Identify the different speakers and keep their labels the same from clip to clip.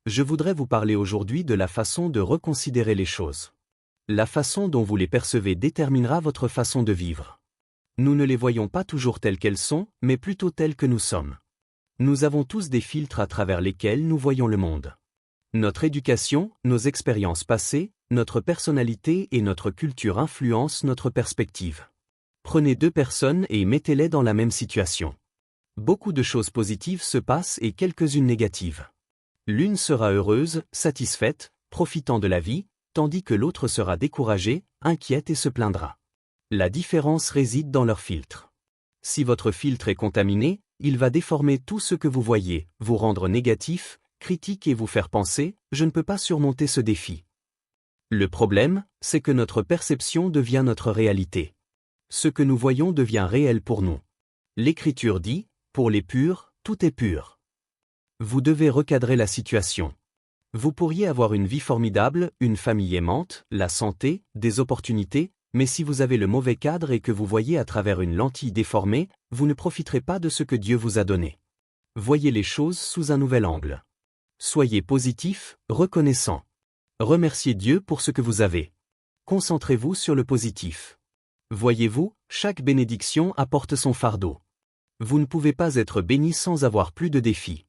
Speaker 1: Je voudrais vous parler aujourd'hui de la façon de reconsidérer les choses. La façon dont vous les percevez déterminera votre façon de vivre. Nous ne les voyons pas toujours telles qu'elles sont, mais plutôt telles que nous sommes. Nous avons tous des filtres à travers lesquels nous voyons le monde. Notre éducation, nos expériences passées, notre personnalité et notre culture influencent notre perspective. Prenez deux personnes et mettez-les dans la même situation. Beaucoup de choses positives se passent et quelques-unes négatives. L'une sera heureuse, satisfaite, profitant de la vie, tandis que l'autre sera découragée, inquiète et se plaindra. La différence réside dans leur filtre. Si votre filtre est contaminé, il va déformer tout ce que vous voyez, vous rendre négatif, critique et vous faire penser « je ne peux pas surmonter ce défi ». Le problème, c'est que notre perception devient notre réalité. Ce que nous voyons devient réel pour nous. L'Écriture dit « pour les purs, tout est pur ». Vous devez recadrer la situation. Vous pourriez avoir une vie formidable, une famille aimante, la santé, des opportunités, mais si vous avez le mauvais cadre et que vous voyez à travers une lentille déformée, vous ne profiterez pas de ce que Dieu vous a donné. Voyez les choses sous un nouvel angle. Soyez positif, reconnaissant. Remerciez Dieu pour ce que vous avez. Concentrez-vous sur le positif. Voyez-vous, chaque bénédiction apporte son fardeau. Vous ne pouvez pas être béni sans avoir plus de défis.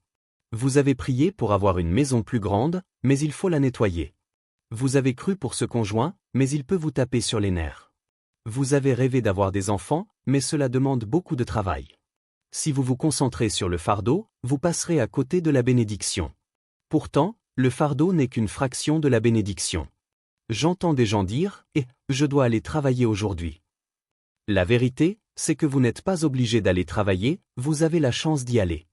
Speaker 1: Vous avez prié pour avoir une maison plus grande, mais il faut la nettoyer. Vous avez cru pour ce conjoint, mais il peut vous taper sur les nerfs. Vous avez rêvé d'avoir des enfants, mais cela demande beaucoup de travail. Si vous vous concentrez sur le fardeau, vous passerez à côté de la bénédiction. Pourtant, le fardeau n'est qu'une fraction de la bénédiction. J'entends des gens dire « Eh, je dois aller travailler aujourd'hui ». La vérité, c'est que vous n'êtes pas obligé d'aller travailler, vous avez la chance d'y aller.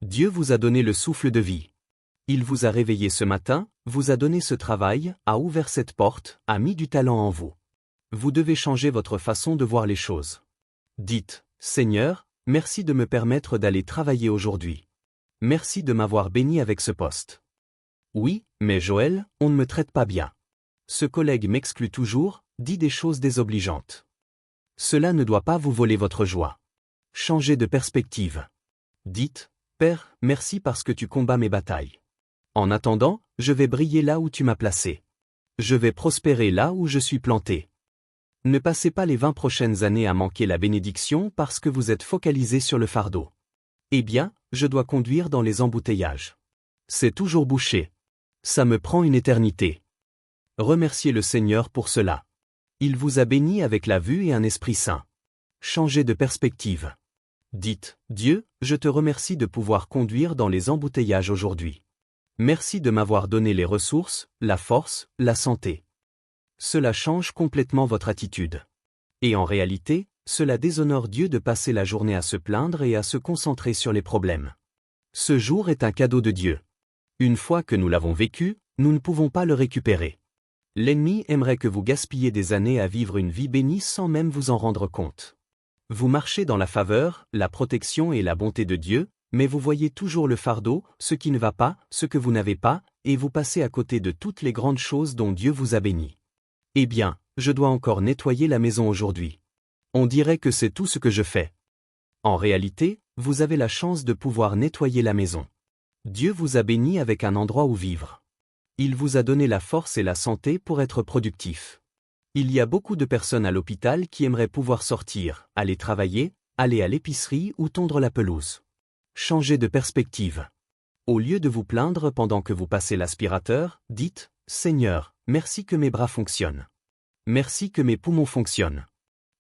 Speaker 1: Dieu vous a donné le souffle de vie. Il vous a réveillé ce matin, vous a donné ce travail, a ouvert cette porte, a mis du talent en vous. Vous devez changer votre façon de voir les choses. Dites, Seigneur, merci de me permettre d'aller travailler aujourd'hui. Merci de m'avoir béni avec ce poste. Oui, mais Joël, on ne me traite pas bien. Ce collègue m'exclut toujours, dit des choses désobligeantes. Cela ne doit pas vous voler votre joie. Changez de perspective. Dites, Père, merci parce que tu combats mes batailles. En attendant, je vais briller là où tu m'as placé. Je vais prospérer là où je suis planté. Ne passez pas les 20 prochaines années à manquer la bénédiction parce que vous êtes focalisé sur le fardeau. Eh bien, je dois conduire dans les embouteillages. C'est toujours bouché. Ça me prend une éternité. Remerciez le Seigneur pour cela. Il vous a béni avec la vue et un esprit saint. Changez de perspective. Dites, Dieu, je te remercie de pouvoir conduire dans les embouteillages aujourd'hui. Merci de m'avoir donné les ressources, la force, la santé. Cela change complètement votre attitude. Et en réalité, cela déshonore Dieu de passer la journée à se plaindre et à se concentrer sur les problèmes. Ce jour est un cadeau de Dieu. Une fois que nous l'avons vécu, nous ne pouvons pas le récupérer. L'ennemi aimerait que vous gaspilliez des années à vivre une vie bénie sans même vous en rendre compte. Vous marchez dans la faveur, la protection et la bonté de Dieu, mais vous voyez toujours le fardeau, ce qui ne va pas, ce que vous n'avez pas, et vous passez à côté de toutes les grandes choses dont Dieu vous a béni. Eh bien, je dois encore nettoyer la maison aujourd'hui. On dirait que c'est tout ce que je fais. En réalité, vous avez la chance de pouvoir nettoyer la maison. Dieu vous a béni avec un endroit où vivre. Il vous a donné la force et la santé pour être productif. Il y a beaucoup de personnes à l'hôpital qui aimeraient pouvoir sortir, aller travailler, aller à l'épicerie ou tondre la pelouse. Changez de perspective. Au lieu de vous plaindre pendant que vous passez l'aspirateur, dites « Seigneur, merci que mes bras fonctionnent. Merci que mes poumons fonctionnent.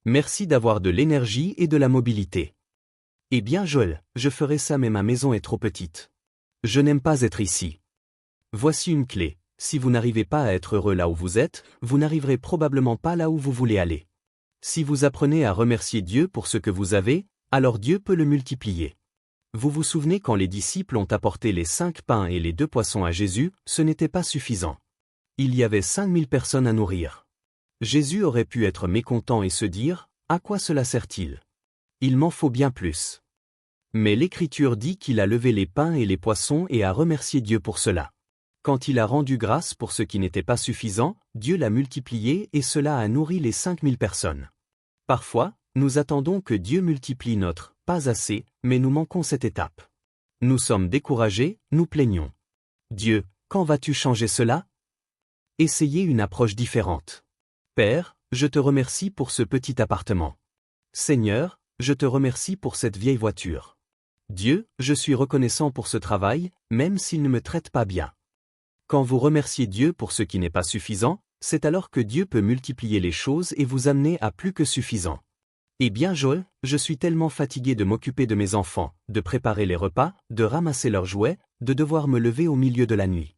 Speaker 1: Merci d'avoir de l'énergie et de la mobilité. Eh bien Joël, je ferai ça mais ma maison est trop petite. Je n'aime pas être ici. Voici une clé. Si vous n'arrivez pas à être heureux là où vous êtes, vous n'arriverez probablement pas là où vous voulez aller. Si vous apprenez à remercier Dieu pour ce que vous avez, alors Dieu peut le multiplier. Vous vous souvenez quand les disciples ont apporté les 5 pains et les 2 poissons à Jésus, ce n'était pas suffisant. Il y avait 5000 personnes à nourrir. Jésus aurait pu être mécontent et se dire « À quoi cela sert-il ? Il m'en faut bien plus. » Mais l'Écriture dit qu'il a levé les pains et les poissons et a remercié Dieu pour cela. Quand il a rendu grâce pour ce qui n'était pas suffisant, Dieu l'a multiplié et cela a nourri les 5000 personnes. Parfois, nous attendons que Dieu multiplie notre « pas assez », mais nous manquons cette étape. Nous sommes découragés, nous plaignons. Dieu, quand vas-tu changer cela? Essayez une approche différente. Père, je te remercie pour ce petit appartement. Seigneur, je te remercie pour cette vieille voiture. Dieu, je suis reconnaissant pour ce travail, même s'il ne me traite pas bien. Quand vous remerciez Dieu pour ce qui n'est pas suffisant, c'est alors que Dieu peut multiplier les choses et vous amener à plus que suffisant. Eh bien Joël, je suis tellement fatigué de m'occuper de mes enfants, de préparer les repas, de ramasser leurs jouets, de devoir me lever au milieu de la nuit.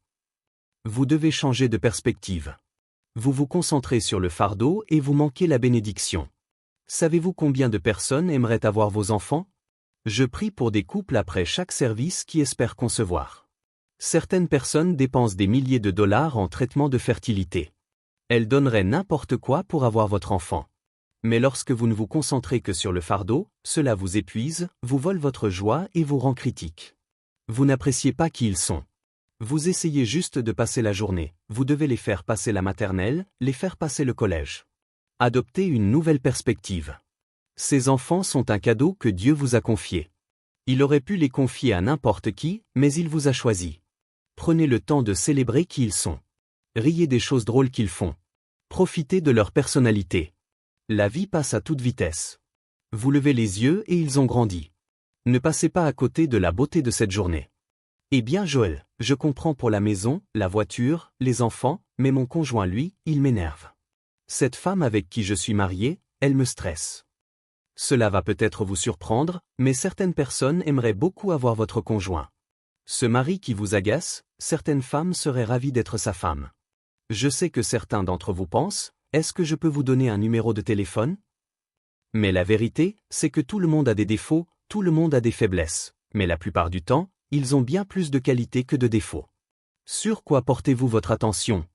Speaker 1: Vous devez changer de perspective. Vous vous concentrez sur le fardeau et vous manquez la bénédiction. Savez-vous combien de personnes aimeraient avoir vos enfants? Je prie pour des couples après chaque service qui espèrent concevoir. Certaines personnes dépensent des milliers de dollars en traitement de fertilité. Elles donneraient n'importe quoi pour avoir votre enfant. Mais lorsque vous ne vous concentrez que sur le fardeau, cela vous épuise, vous vole votre joie et vous rend critique. Vous n'appréciez pas qui ils sont. Vous essayez juste de passer la journée, vous devez les faire passer la maternelle, les faire passer le collège. Adoptez une nouvelle perspective. Ces enfants sont un cadeau que Dieu vous a confié. Il aurait pu les confier à n'importe qui, mais il vous a choisi. Prenez le temps de célébrer qui ils sont. Riez des choses drôles qu'ils font. Profitez de leur personnalité. La vie passe à toute vitesse. Vous levez les yeux et ils ont grandi. Ne passez pas à côté de la beauté de cette journée. Eh bien Joël, je comprends pour la maison, la voiture, les enfants, mais mon conjoint lui, il m'énerve. Cette femme avec qui je suis marié, elle me stresse. Cela va peut-être vous surprendre, mais certaines personnes aimeraient beaucoup avoir votre conjoint. Ce mari qui vous agace, certaines femmes seraient ravies d'être sa femme. Je sais que certains d'entre vous pensent, est-ce que je peux vous donner un numéro de téléphone? Mais la vérité, c'est que tout le monde a des défauts, tout le monde a des faiblesses, mais la plupart du temps, ils ont bien plus de qualités que de défauts. Sur quoi portez-vous votre attention?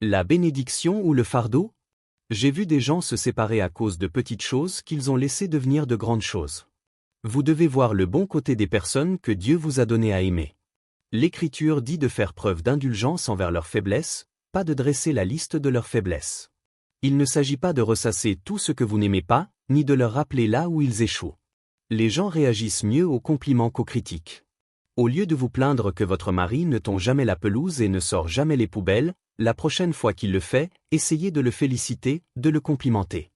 Speaker 1: La bénédiction ou le fardeau? J'ai vu des gens se séparer à cause de petites choses qu'ils ont laissées devenir de grandes choses. Vous devez voir le bon côté des personnes que Dieu vous a donné à aimer. L'Écriture dit de faire preuve d'indulgence envers leurs faiblesses, pas de dresser la liste de leurs faiblesses. Il ne s'agit pas de ressasser tout ce que vous n'aimez pas, ni de leur rappeler là où ils échouent. Les gens réagissent mieux aux compliments qu'aux critiques. Au lieu de vous plaindre que votre mari ne tond jamais la pelouse et ne sort jamais les poubelles, la prochaine fois qu'il le fait, essayez de le féliciter, de le complimenter.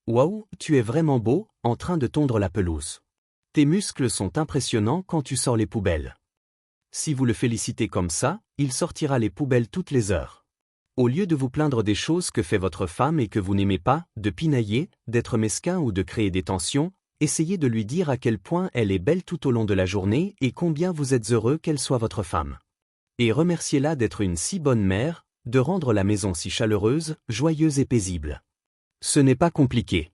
Speaker 1: Waouh, tu es vraiment beau, en train de tondre la pelouse. Tes muscles sont impressionnants quand tu sors les poubelles. Si vous le félicitez comme ça, il sortira les poubelles toutes les heures. Au lieu de vous plaindre des choses que fait votre femme et que vous n'aimez pas, de pinailler, d'être mesquin ou de créer des tensions, essayez de lui dire à quel point elle est belle tout au long de la journée et combien vous êtes heureux qu'elle soit votre femme. Et remerciez-la d'être une si bonne mère, de rendre la maison si chaleureuse, joyeuse et paisible. Ce n'est pas compliqué.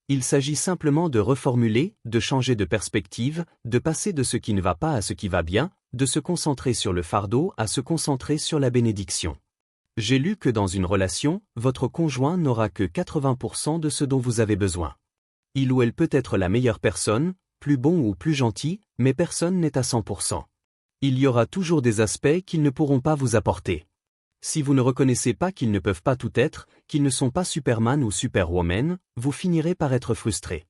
Speaker 1: Il s'agit simplement de reformuler, de changer de perspective, de passer de ce qui ne va pas à ce qui va bien, de se concentrer sur le fardeau à se concentrer sur la bénédiction. J'ai lu que dans une relation, votre conjoint n'aura que 80% de ce dont vous avez besoin. Il ou elle peut être la meilleure personne, plus bon ou plus gentil, mais personne n'est à 100%. Il y aura toujours des aspects qu'ils ne pourront pas vous apporter. Si vous ne reconnaissez pas qu'ils ne peuvent pas tout être, qu'ils ne sont pas Superman ou Superwoman, vous finirez par être frustré.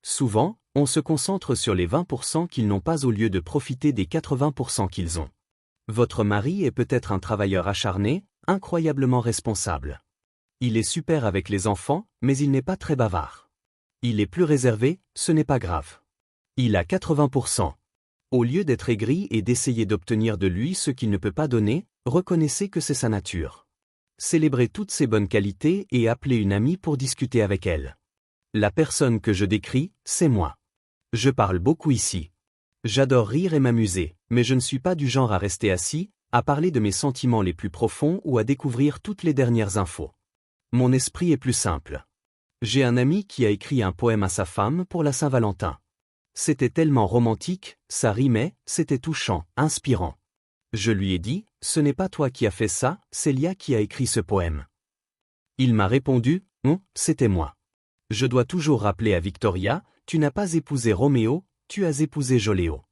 Speaker 1: Souvent, on se concentre sur les 20% qu'ils n'ont pas au lieu de profiter des 80% qu'ils ont. Votre mari est peut-être un travailleur acharné, incroyablement responsable. Il est super avec les enfants, mais il n'est pas très bavard. Il est plus réservé, ce n'est pas grave. Il a 80%. Au lieu d'être aigri et d'essayer d'obtenir de lui ce qu'il ne peut pas donner, reconnaissez que c'est sa nature. Célébrez toutes ses bonnes qualités et appelez une amie pour discuter avec elle. La personne que je décris, c'est moi. Je parle beaucoup ici. J'adore rire et m'amuser, mais je ne suis pas du genre à rester assis, à parler de mes sentiments les plus profonds ou à découvrir toutes les dernières infos. Mon esprit est plus simple. J'ai un ami qui a écrit un poème à sa femme pour la Saint-Valentin. C'était tellement romantique, ça rimait, c'était touchant, inspirant. Je lui ai dit, ce n'est pas toi qui as fait ça, c'est Lia qui a écrit ce poème. Il m'a répondu, c'était moi. Je dois toujours rappeler à Victoria, tu n'as pas épousé Roméo, tu as épousé Joléo.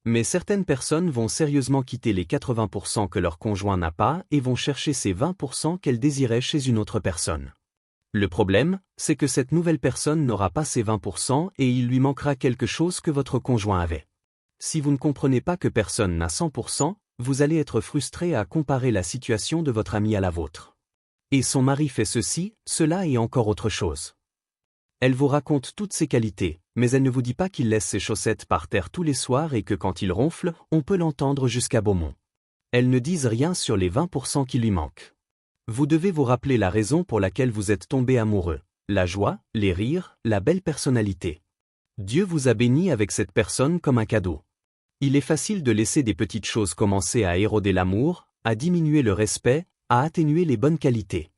Speaker 1: Mais certaines personnes vont sérieusement quitter les 80% que leur conjoint n'a pas et vont chercher ces 20% qu'elles désiraient chez une autre personne. Le problème, c'est que cette nouvelle personne n'aura pas ces 20% et il lui manquera quelque chose que votre conjoint avait. Si vous ne comprenez pas que personne n'a 100%, vous allez être frustré à comparer la situation de votre amie à la vôtre. Et son mari fait ceci, cela et encore autre chose. Elle vous raconte toutes ses qualités, mais elle ne vous dit pas qu'il laisse ses chaussettes par terre tous les soirs et que quand il ronfle, on peut l'entendre jusqu'à Beaumont. Elles ne disent rien sur les 20% qui lui manquent. Vous devez vous rappeler la raison pour laquelle vous êtes tombé amoureux. La joie, les rires, la belle personnalité. Dieu vous a béni avec cette personne comme un cadeau. Il est facile de laisser des petites choses commencer à éroder l'amour, à diminuer le respect, à atténuer les bonnes qualités.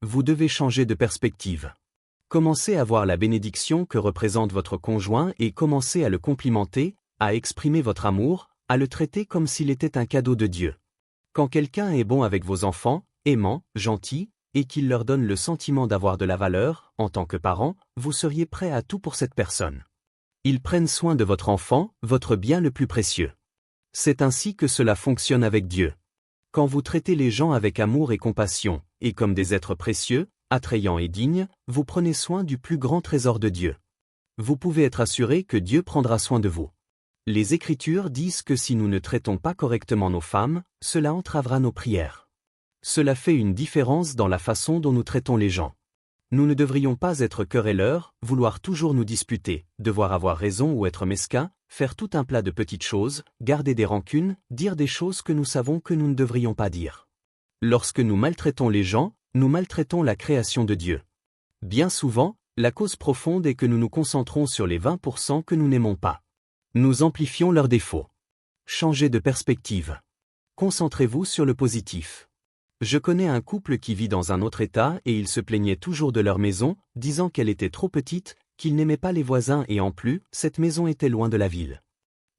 Speaker 1: Vous devez changer de perspective. Commencez à voir la bénédiction que représente votre conjoint et commencez à le complimenter, à exprimer votre amour, à le traiter comme s'il était un cadeau de Dieu. Quand quelqu'un est bon avec vos enfants, aimant, gentil, et qu'il leur donne le sentiment d'avoir de la valeur, en tant que parent, vous seriez prêt à tout pour cette personne. Ils prennent soin de votre enfant, votre bien le plus précieux. C'est ainsi que cela fonctionne avec Dieu. Quand vous traitez les gens avec amour et compassion, et comme des êtres précieux, attrayants et dignes, vous prenez soin du plus grand trésor de Dieu. Vous pouvez être assuré que Dieu prendra soin de vous. Les Écritures disent que si nous ne traitons pas correctement nos femmes, cela entravera nos prières. Cela fait une différence dans la façon dont nous traitons les gens. Nous ne devrions pas être querelleurs, vouloir toujours nous disputer, devoir avoir raison ou être mesquins, faire tout un plat de petites choses, garder des rancunes, dire des choses que nous savons que nous ne devrions pas dire. Lorsque nous maltraitons les gens, nous maltraitons la création de Dieu. Bien souvent, la cause profonde est que nous nous concentrons sur les 20% que nous n'aimons pas. Nous amplifions leurs défauts. Changez de perspective. Concentrez-vous sur le positif. Je connais un couple qui vit dans un autre état et ils se plaignaient toujours de leur maison, disant qu'elle était trop petite, qu'ils n'aimaient pas les voisins et en plus, cette maison était loin de la ville.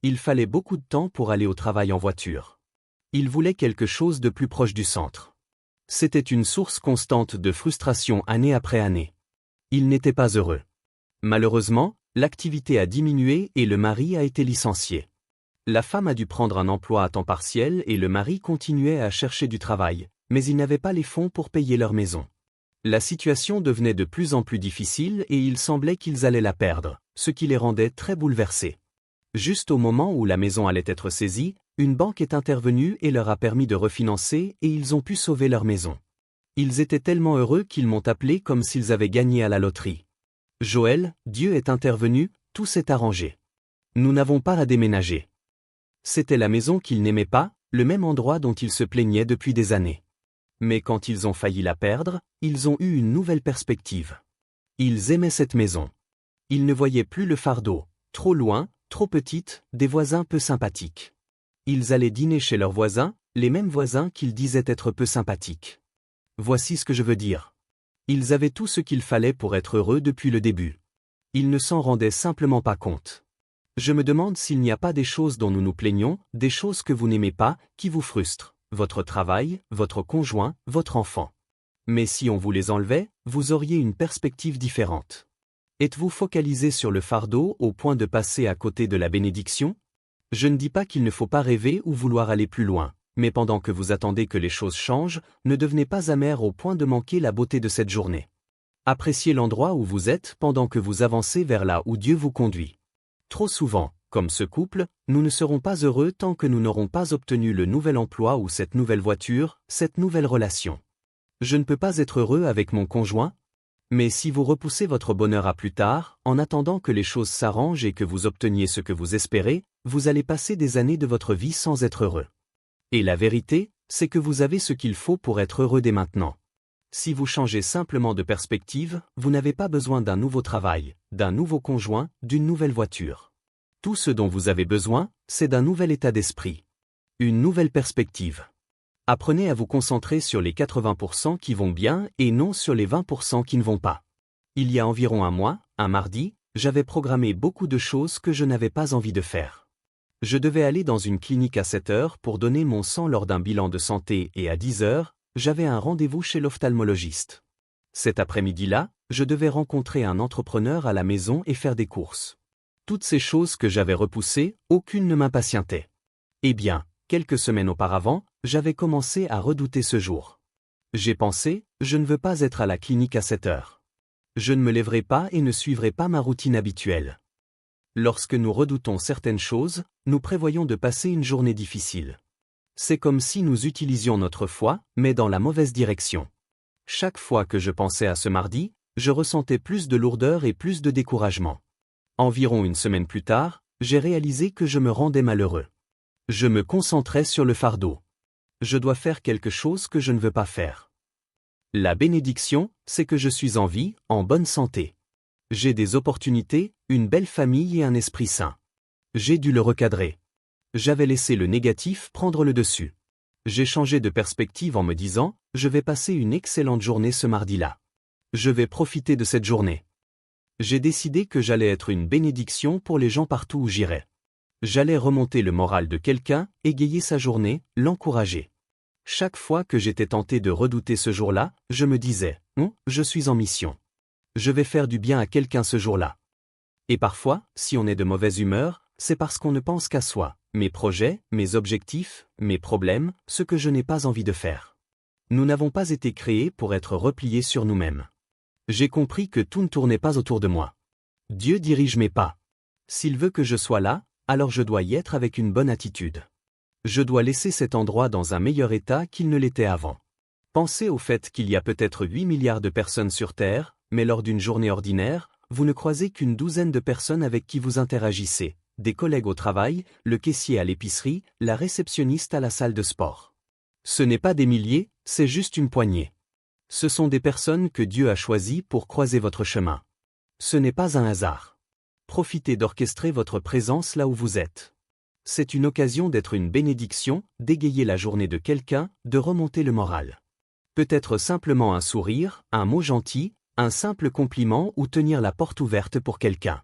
Speaker 1: Il fallait beaucoup de temps pour aller au travail en voiture. Ils voulaient quelque chose de plus proche du centre. C'était une source constante de frustration année après année. Ils n'étaient pas heureux. Malheureusement, l'activité a diminué et le mari a été licencié. La femme a dû prendre un emploi à temps partiel et le mari continuait à chercher du travail, mais ils n'avaient pas les fonds pour payer leur maison. La situation devenait de plus en plus difficile et il semblait qu'ils allaient la perdre, ce qui les rendait très bouleversés. Juste au moment où la maison allait être saisie, une banque est intervenue et leur a permis de refinancer et ils ont pu sauver leur maison. Ils étaient tellement heureux qu'ils m'ont appelé comme s'ils avaient gagné à la loterie. Joël, Dieu est intervenu, tout s'est arrangé. Nous n'avons pas à déménager. C'était la maison qu'ils n'aimaient pas, le même endroit dont ils se plaignaient depuis des années. Mais quand ils ont failli la perdre, ils ont eu une nouvelle perspective. Ils aimaient cette maison. Ils ne voyaient plus le fardeau, trop loin, trop petite, des voisins peu sympathiques. Ils allaient dîner chez leurs voisins, les mêmes voisins qu'ils disaient être peu sympathiques. Voici ce que je veux dire. Ils avaient tout ce qu'il fallait pour être heureux depuis le début. Ils ne s'en rendaient simplement pas compte. Je me demande s'il n'y a pas des choses dont nous nous plaignons, des choses que vous n'aimez pas, qui vous frustrent. Votre travail, votre conjoint, votre enfant. Mais si on vous les enlevait, vous auriez une perspective différente. Êtes-vous focalisé sur le fardeau au point de passer à côté de la bénédiction? Je ne dis pas qu'il ne faut pas rêver ou vouloir aller plus loin, mais pendant que vous attendez que les choses changent, ne devenez pas amer au point de manquer la beauté de cette journée. Appréciez l'endroit où vous êtes pendant que vous avancez vers là où Dieu vous conduit. Trop souvent, comme ce couple, nous ne serons pas heureux tant que nous n'aurons pas obtenu le nouvel emploi ou cette nouvelle voiture, cette nouvelle relation. Je ne peux pas être heureux avec mon conjoint? Mais si vous repoussez votre bonheur à plus tard, en attendant que les choses s'arrangent et que vous obteniez ce que vous espérez, vous allez passer des années de votre vie sans être heureux. Et la vérité, c'est que vous avez ce qu'il faut pour être heureux dès maintenant. Si vous changez simplement de perspective, vous n'avez pas besoin d'un nouveau travail, d'un nouveau conjoint, d'une nouvelle voiture. Tout ce dont vous avez besoin, c'est d'un nouvel état d'esprit. Une nouvelle perspective. Apprenez à vous concentrer sur les 80% qui vont bien et non sur les 20% qui ne vont pas. Il y a environ un mois, un mardi, j'avais programmé beaucoup de choses que je n'avais pas envie de faire. Je devais aller dans une clinique à 7 heures pour donner mon sang lors d'un bilan de santé et à 10 heures, j'avais un rendez-vous chez l'ophtalmologiste. Cet après-midi-là, je devais rencontrer un entrepreneur à la maison et faire des courses. Toutes ces choses que j'avais repoussées, aucune ne m'impatientait. Eh bien, quelques semaines auparavant, j'avais commencé à redouter ce jour. J'ai pensé, je ne veux pas être à la clinique à 7 heures. Je ne me lèverai pas et ne suivrai pas ma routine habituelle. Lorsque nous redoutons certaines choses, nous prévoyons de passer une journée difficile. C'est comme si nous utilisions notre foi, mais dans la mauvaise direction. Chaque fois que je pensais à ce mardi, je ressentais plus de lourdeur et plus de découragement. Environ une semaine plus tard, j'ai réalisé que je me rendais malheureux. Je me concentrais sur le fardeau. Je dois faire quelque chose que je ne veux pas faire. La bénédiction, c'est que je suis en vie, en bonne santé. J'ai des opportunités, une belle famille et un esprit sain. J'ai dû le recadrer. J'avais laissé le négatif prendre le dessus. J'ai changé de perspective en me disant, je vais passer une excellente journée ce mardi-là. Je vais profiter de cette journée. J'ai décidé que j'allais être une bénédiction pour les gens partout où j'irais. J'allais remonter le moral de quelqu'un, égayer sa journée, l'encourager. Chaque fois que j'étais tenté de redouter ce jour-là, je me disais, je suis en mission. Je vais faire du bien à quelqu'un ce jour-là. Et parfois, si on est de mauvaise humeur, c'est parce qu'on ne pense qu'à soi, mes projets, mes objectifs, mes problèmes, ce que je n'ai pas envie de faire. Nous n'avons pas été créés pour être repliés sur nous-mêmes. J'ai compris que tout ne tournait pas autour de moi. Dieu dirige mes pas. S'il veut que je sois là, alors je dois y être avec une bonne attitude. Je dois laisser cet endroit dans un meilleur état qu'il ne l'était avant. Pensez au fait qu'il y a peut-être 8 milliards de personnes sur Terre, mais lors d'une journée ordinaire, vous ne croisez qu'une douzaine de personnes avec qui vous interagissez, des collègues au travail, le caissier à l'épicerie, la réceptionniste à la salle de sport. Ce n'est pas des milliers, c'est juste une poignée. Ce sont des personnes que Dieu a choisies pour croiser votre chemin. Ce n'est pas un hasard. Profitez d'orchestrer votre présence là où vous êtes. C'est une occasion d'être une bénédiction, d'égayer la journée de quelqu'un, de remonter le moral. Peut-être simplement un sourire, un mot gentil, un simple compliment ou tenir la porte ouverte pour quelqu'un.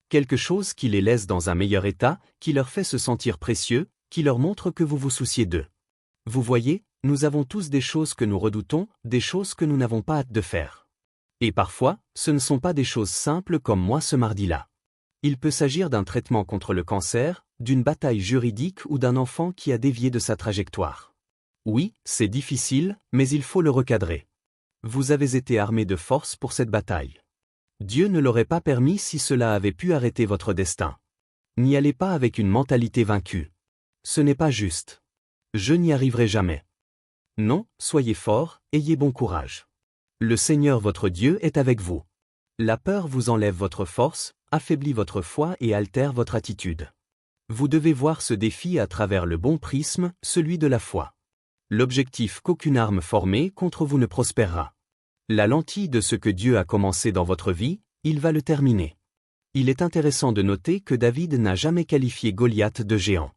Speaker 1: Quelque chose qui les laisse dans un meilleur état, qui leur fait se sentir précieux, qui leur montre que vous vous souciez d'eux. Vous voyez, nous avons tous des choses que nous redoutons, des choses que nous n'avons pas hâte de faire. Et parfois, ce ne sont pas des choses simples comme moi ce mardi-là. Il peut s'agir d'un traitement contre le cancer, d'une bataille juridique ou d'un enfant qui a dévié de sa trajectoire. Oui, c'est difficile, mais il faut le recadrer. Vous avez été armé de force pour cette bataille. Dieu ne l'aurait pas permis si cela avait pu arrêter votre destin. N'y allez pas avec une mentalité vaincue. Ce n'est pas juste. Je n'y arriverai jamais. Non, soyez fort, ayez bon courage. Le Seigneur votre Dieu est avec vous. La peur vous enlève votre force, affaiblit votre foi et altère votre attitude. Vous devez voir ce défi à travers le bon prisme, celui de la foi. L'objectif qu'aucune arme formée contre vous ne prospérera. La lentille de ce que Dieu a commencé dans votre vie, il va le terminer. Il est intéressant de noter que David n'a jamais qualifié Goliath de géant.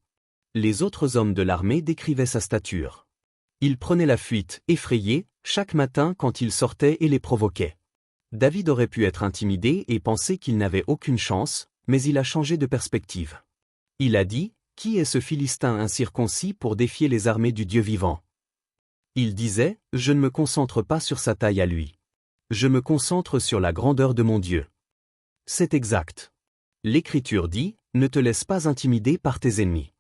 Speaker 1: Les autres hommes de l'armée décrivaient sa stature. Il prenait la fuite, effrayé, chaque matin quand il sortait et les provoquait. David aurait pu être intimidé et penser qu'il n'avait aucune chance, mais il a changé de perspective. Il a dit, « Qui est ce Philistin incirconcis pour défier les armées du Dieu vivant ?» Il disait, « Je ne me concentre pas sur sa taille à lui. Je me concentre sur la grandeur de mon Dieu. » C'est exact. L'Écriture dit, « Ne te laisse pas intimider par tes ennemis. »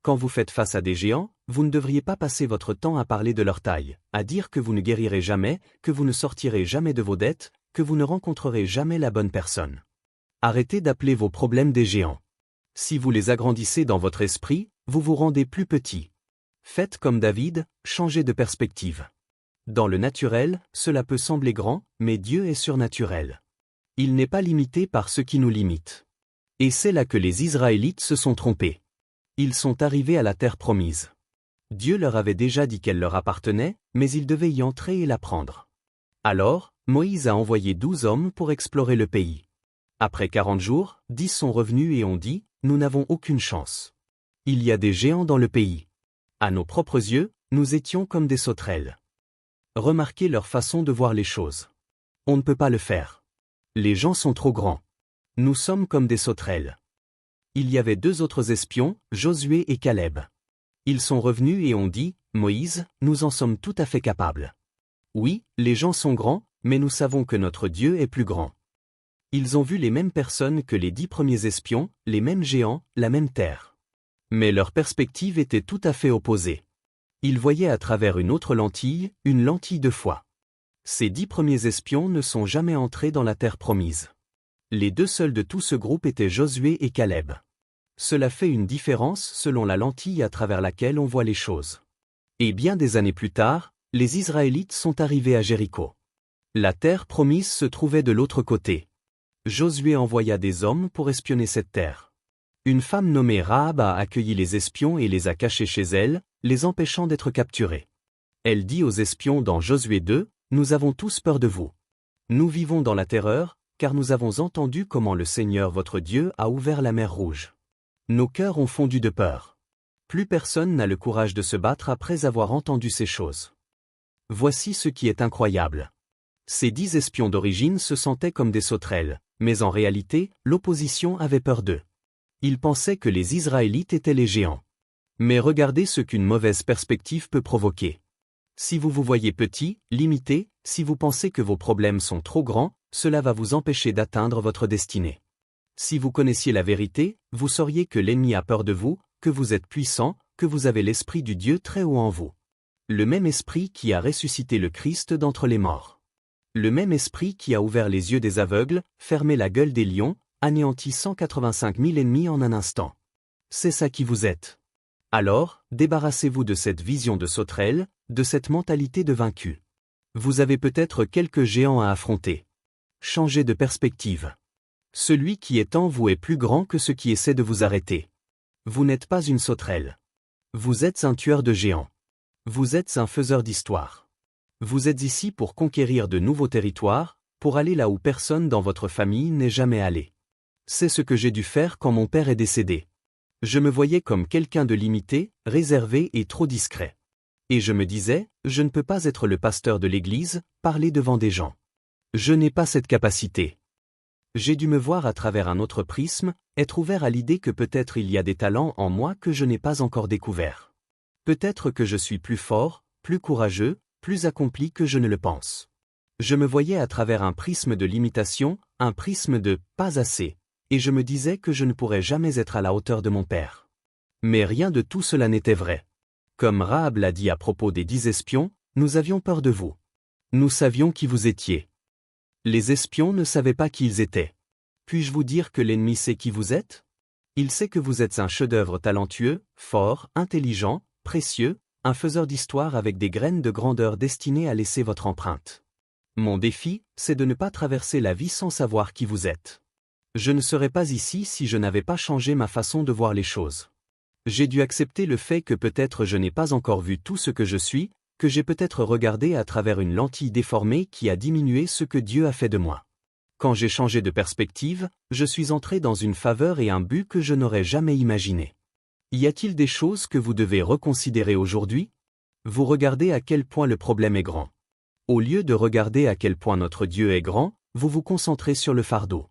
Speaker 1: Quand vous faites face à des géants, vous ne devriez pas passer votre temps à parler de leur taille, à dire que vous ne guérirez jamais, que vous ne sortirez jamais de vos dettes, que vous ne rencontrerez jamais la bonne personne. Arrêtez d'appeler vos problèmes des géants. Si vous les agrandissez dans votre esprit, vous vous rendez plus petit. Faites comme David, changez de perspective. Dans le naturel, cela peut sembler grand, mais Dieu est surnaturel. Il n'est pas limité par ce qui nous limite. Et c'est là que les Israélites se sont trompés. Ils sont arrivés à la terre promise. Dieu leur avait déjà dit qu'elle leur appartenait, mais ils devaient y entrer et la prendre. Alors, Moïse a envoyé 12 hommes pour explorer le pays. Après 40 jours, 10 sont revenus et ont dit, « Nous n'avons aucune chance. Il y a des géants dans le pays. À nos propres yeux, nous étions comme des sauterelles. » Remarquez leur façon de voir les choses. On ne peut pas le faire. Les gens sont trop grands. Nous sommes comme des sauterelles. Il y avait 2 autres espions, Josué et Caleb. Ils sont revenus et ont dit, « Moïse, nous en sommes tout à fait capables. Oui, les gens sont grands, mais nous savons que notre Dieu est plus grand. » Ils ont vu les mêmes personnes que les 10 premiers espions, les mêmes géants, la même terre. Mais leur perspective était tout à fait opposée. Ils voyaient à travers une autre lentille, une lentille de foi. Ces 10 premiers espions ne sont jamais entrés dans la terre promise. Les 2 seuls de tout ce groupe étaient Josué et Caleb. Cela fait une différence selon la lentille à travers laquelle on voit les choses. Et bien des années plus tard, les Israélites sont arrivés à Jéricho. La terre promise se trouvait de l'autre côté. Josué envoya des hommes pour espionner cette terre. Une femme nommée Rahab a accueilli les espions et les a cachés chez elle, les empêchant d'être capturés. Elle dit aux espions dans Josué 2, « Nous avons tous peur de vous. Nous vivons dans la terreur, car nous avons entendu comment le Seigneur votre Dieu a ouvert la mer Rouge. Nos cœurs ont fondu de peur. Plus personne n'a le courage de se battre après avoir entendu ces choses. » Voici ce qui est incroyable. Ces 10 espions d'origine se sentaient comme des sauterelles, mais en réalité, l'opposition avait peur d'eux. Ils pensaient que les Israélites étaient les géants. Mais regardez ce qu'une mauvaise perspective peut provoquer. Si vous vous voyez petit, limité, si vous pensez que vos problèmes sont trop grands, cela va vous empêcher d'atteindre votre destinée. Si vous connaissiez la vérité, vous sauriez que l'ennemi a peur de vous, que vous êtes puissant, que vous avez l'Esprit du Dieu très haut en vous. Le même Esprit qui a ressuscité le Christ d'entre les morts. Le même Esprit qui a ouvert les yeux des aveugles, fermé la gueule des lions, anéanti 185 000 ennemis en un instant. C'est ça qui vous êtes. Alors, débarrassez-vous de cette vision de sauterelle, de cette mentalité de vaincu. Vous avez peut-être quelques géants à affronter. Changez de perspective. Celui qui est en vous est plus grand que ce qui essaie de vous arrêter. Vous n'êtes pas une sauterelle. Vous êtes un tueur de géants. Vous êtes un faiseur d'histoire. Vous êtes ici pour conquérir de nouveaux territoires, pour aller là où personne dans votre famille n'est jamais allé. C'est ce que j'ai dû faire quand mon père est décédé. Je me voyais comme quelqu'un de limité, réservé et trop discret. Et je me disais, je ne peux pas être le pasteur de l'église, parler devant des gens. Je n'ai pas cette capacité. J'ai dû me voir à travers un autre prisme, être ouvert à l'idée que peut-être il y a des talents en moi que je n'ai pas encore découverts. Peut-être que je suis plus fort, plus courageux, plus accompli que je ne le pense. Je me voyais à travers un prisme de limitation, un prisme de « pas assez », et je me disais que je ne pourrais jamais être à la hauteur de mon père. Mais rien de tout cela n'était vrai. Comme Rahab l'a dit à propos des 10 espions, nous avions peur de vous. Nous savions qui vous étiez. Les espions ne savaient pas qui ils étaient. Puis-je vous dire que l'ennemi sait qui vous êtes? Il sait que vous êtes un chef-d'œuvre talentueux, fort, intelligent, précieux, un faiseur d'histoire avec des graines de grandeur destinées à laisser votre empreinte. Mon défi, c'est de ne pas traverser la vie sans savoir qui vous êtes. Je ne serais pas ici si je n'avais pas changé ma façon de voir les choses. J'ai dû accepter le fait que peut-être je n'ai pas encore vu tout ce que je suis, que j'ai peut-être regardé à travers une lentille déformée qui a diminué ce que Dieu a fait de moi. Quand j'ai changé de perspective, je suis entré dans une faveur et un but que je n'aurais jamais imaginé. Y a-t-il des choses que vous devez reconsidérer aujourd'hui? Vous regardez à quel point le problème est grand. Au lieu de regarder à quel point notre Dieu est grand, vous vous concentrez sur le fardeau.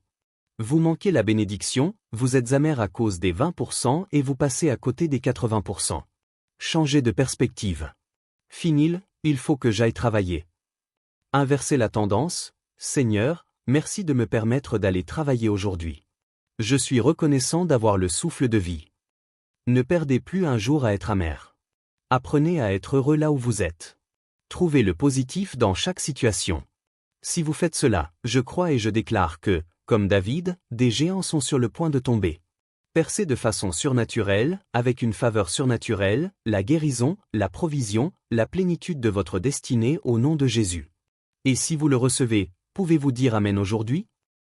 Speaker 1: Vous manquez la bénédiction, vous êtes amer à cause des 20% et vous passez à côté des 80%. Changez de perspective. Finil, il faut que j'aille travailler. Inversez la tendance, Seigneur, merci de me permettre d'aller travailler aujourd'hui. Je suis reconnaissant d'avoir le souffle de vie. Ne perdez plus un jour à être amer. Apprenez à être heureux là où vous êtes. Trouvez le positif dans chaque situation. Si vous faites cela, je crois et je déclare que, comme David, des géants sont sur le point de tomber. Percez de façon surnaturelle, avec une faveur surnaturelle, la guérison, la provision, la plénitude de votre destinée au nom de Jésus. Et si vous le recevez, pouvez-vous dire Amen aujourd'hui?